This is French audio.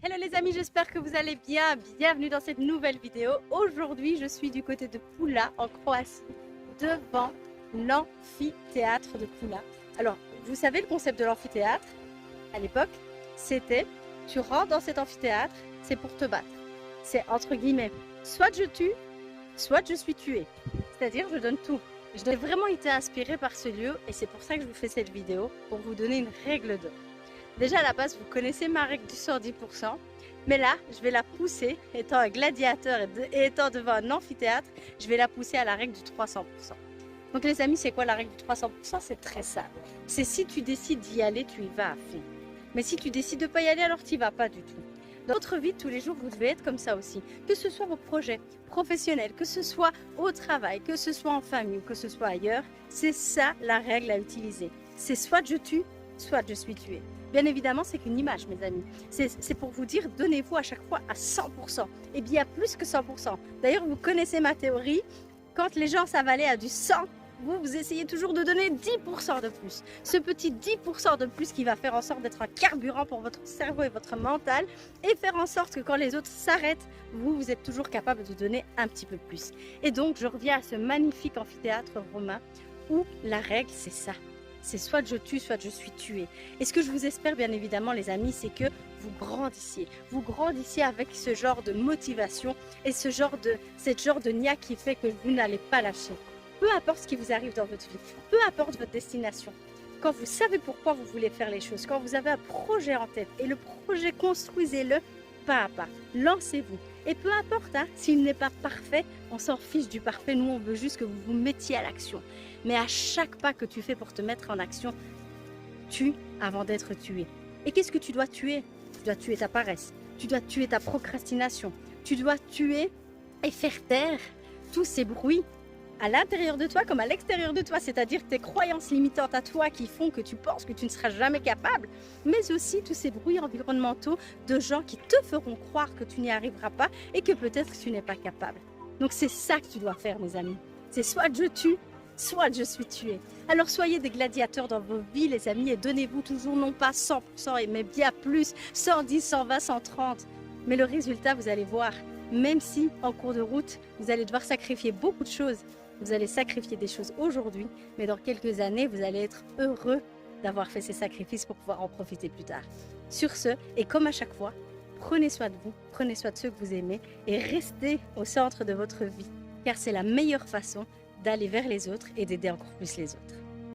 Hello les amis, j'espère que vous allez bien. Bienvenue dans cette nouvelle vidéo. Aujourd'hui, je suis du côté de Pula, en Croatie, devant l'amphithéâtre de Pula. Alors, vous savez le concept de l'amphithéâtre, à l'époque, c'était, tu rentres dans cet amphithéâtre, c'est pour te battre. C'est entre guillemets, soit je tue, soit je suis tué. C'est-à-dire, je donne tout. J'ai vraiment été inspirée par ce lieu et c'est pour ça que je vous fais cette vidéo, pour vous donner une règle d'or. Déjà à la base, vous connaissez ma règle du 110%, mais là, je vais la pousser, étant un gladiateur et étant devant un amphithéâtre, je vais la pousser à la règle du 300%. Donc les amis, c'est quoi la règle du 300%? C'est très simple. C'est si tu décides d'y aller, tu y vas à fond. Mais si tu décides de ne pas y aller, alors tu n'y vas pas du tout. Dans votre vie, tous les jours, vous devez être comme ça aussi. Que ce soit vos projets professionnels, que ce soit au travail, que ce soit en famille ou que ce soit ailleurs, c'est ça la règle à utiliser. C'est soit je tue, soit je suis tué. Bien évidemment, c'est qu'une image, mes amis. C'est pour vous dire, donnez-vous à chaque fois à 100%. Et bien, plus que 100%. D'ailleurs, vous connaissez ma théorie. Quand les gens savent aller à du 100, vous essayez toujours de donner 10% de plus. Ce petit 10% de plus qui va faire en sorte d'être un carburant pour votre cerveau et votre mental et faire en sorte que quand les autres s'arrêtent, vous êtes toujours capable de donner un petit peu plus. Et donc, je reviens à ce magnifique amphithéâtre romain où la règle, c'est ça. C'est soit je tue, soit je suis tué. Et ce que je vous espère, bien évidemment, les amis, c'est que vous grandissiez. Vous grandissiez avec ce genre de motivation et cette genre de niaque qui fait que vous n'allez pas lâcher. Peu importe ce qui vous arrive dans votre vie, peu importe votre destination. Quand vous savez pourquoi vous voulez faire les choses, quand vous avez un projet en tête et le projet, construisez-le pas à pas. Lancez-vous. Et peu importe, hein, s'il n'est pas parfait, on s'en fiche du parfait. Nous, on veut juste que vous vous mettiez à l'action. Mais à chaque pas que tu fais pour te mettre en action, tue avant d'être tué. Et qu'est-ce que tu dois tuer? Tu dois tuer ta paresse. Tu dois tuer ta procrastination. Tu dois tuer et faire taire tous ces bruits à l'intérieur de toi comme à l'extérieur de toi, c'est-à-dire tes croyances limitantes à toi qui font que tu penses que tu ne seras jamais capable, mais aussi tous ces bruits environnementaux de gens qui te feront croire que tu n'y arriveras pas et que peut-être tu n'es pas capable. Donc c'est ça que tu dois faire, mes amis. C'est soit je tue, soit je suis tué. Alors soyez des gladiateurs dans vos vies, les amis, et donnez-vous toujours non pas 100%, mais bien plus, 110, 120, 130. Mais le résultat, vous allez voir, même si en cours de route, vous allez devoir sacrifier beaucoup de choses, vous allez sacrifier des choses aujourd'hui, mais dans quelques années, vous allez être heureux d'avoir fait ces sacrifices pour pouvoir en profiter plus tard. Sur ce, et comme à chaque fois, prenez soin de vous, prenez soin de ceux que vous aimez et restez au centre de votre vie, car c'est la meilleure façon d'aller vers les autres et d'aider encore plus les autres.